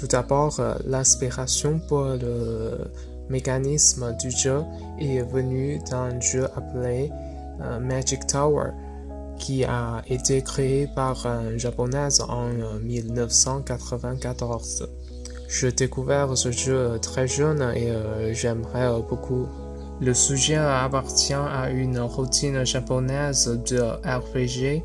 Tout d'abord, l'inspiration pour le mécanisme du jeu est venue d'un jeu appelé Magic Tower, qui a été créé par un japonaise en 1994. J'ai découvert ce jeu très jeune et j'aimerais beaucoup. Le sujet appartient à une routine japonaise de RPG,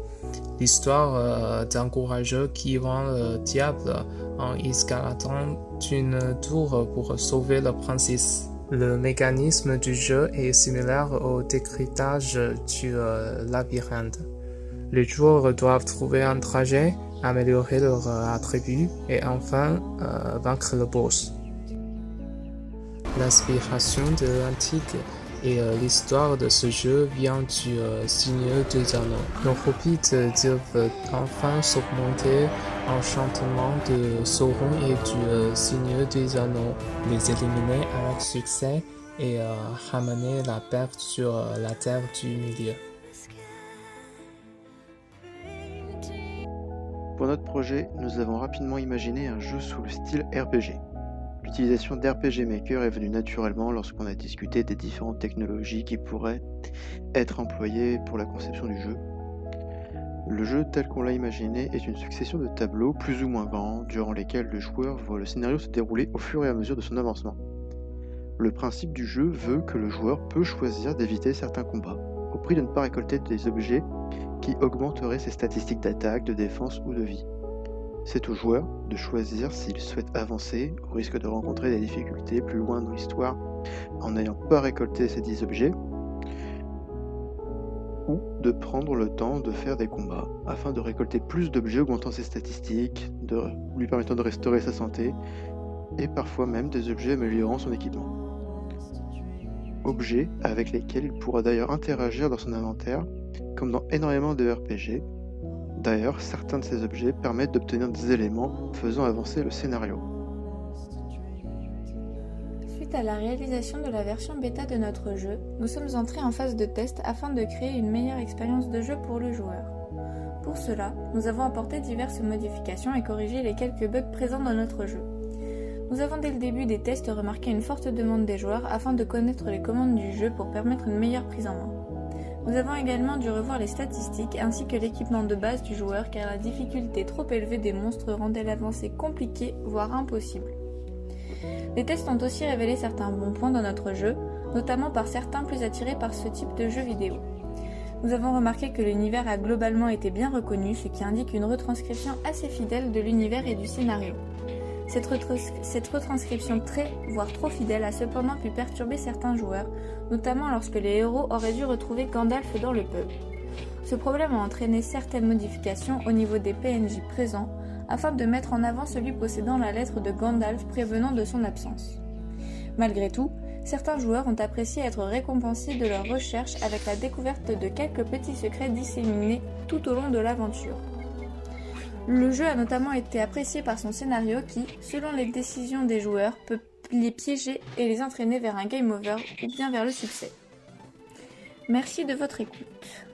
l'histoire d'un courageux qui vend le diable en escaladant une tour pour sauver la princesse. Le mécanisme du jeu est similaire au décryptage du labyrinthe. Les joueurs doivent trouver un trajet, améliorer leurs attributs et enfin vaincre le boss. L'inspiration de l'antique et l'histoire de ce jeu vient du Seigneur des Anneaux. Nos hobbits doivent enfin surmonter l'enchantement de Sauron et du Seigneur des Anneaux, les éliminer avec succès et ramener la paix sur la terre du milieu. Pour notre projet, nous avons rapidement imaginé un jeu sous le style RPG. L'utilisation d'RPG Maker est venue naturellement lorsqu'on a discuté des différentes technologies qui pourraient être employées pour la conception du jeu. Le jeu tel qu'on l'a imaginé est une succession de tableaux plus ou moins grands durant lesquels le joueur voit le scénario se dérouler au fur et à mesure de son avancement. Le principe du jeu veut que le joueur peut choisir d'éviter certains combats, au prix de ne pas récolter des objets qui augmenteraient ses statistiques d'attaque, de défense ou de vie. C'est au joueur de choisir s'il souhaite avancer, au risque de rencontrer des difficultés plus loin dans l'histoire en n'ayant pas récolté ces 10 objets, ou de prendre le temps de faire des combats afin de récolter plus d'objets augmentant ses statistiques, lui permettant de restaurer sa santé, et parfois même des objets améliorant son équipement. Objets avec lesquels il pourra d'ailleurs interagir dans son inventaire, comme dans énormément de RPG. D'ailleurs, certains de ces objets permettent d'obtenir des éléments faisant avancer le scénario. Suite à la réalisation de la version bêta de notre jeu, nous sommes entrés en phase de test afin de créer une meilleure expérience de jeu pour le joueur. Pour cela, nous avons apporté diverses modifications et corrigé les quelques bugs présents dans notre jeu. Nous avons dès le début des tests remarqué une forte demande des joueurs afin de connaître les commandes du jeu pour permettre une meilleure prise en main. Nous avons également dû revoir les statistiques ainsi que l'équipement de base du joueur car la difficulté trop élevée des monstres rendait l'avancée compliquée, voire impossible. Les tests ont aussi révélé certains bons points dans notre jeu, notamment par certains plus attirés par ce type de jeu vidéo. Nous avons remarqué que l'univers a globalement été bien reconnu, ce qui indique une retranscription assez fidèle de l'univers et du scénario. Cette retranscription très, voire trop fidèle a cependant pu perturber certains joueurs, notamment lorsque les héros auraient dû retrouver Gandalf dans le pub. Ce problème a entraîné certaines modifications au niveau des PNJ présents, afin de mettre en avant celui possédant la lettre de Gandalf prévenant de son absence. Malgré tout, certains joueurs ont apprécié être récompensés de leur recherche avec la découverte de quelques petits secrets disséminés tout au long de l'aventure. Le jeu a notamment été apprécié par son scénario qui, selon les décisions des joueurs, peut les piéger et les entraîner vers un game over ou bien vers le succès. Merci de votre écoute.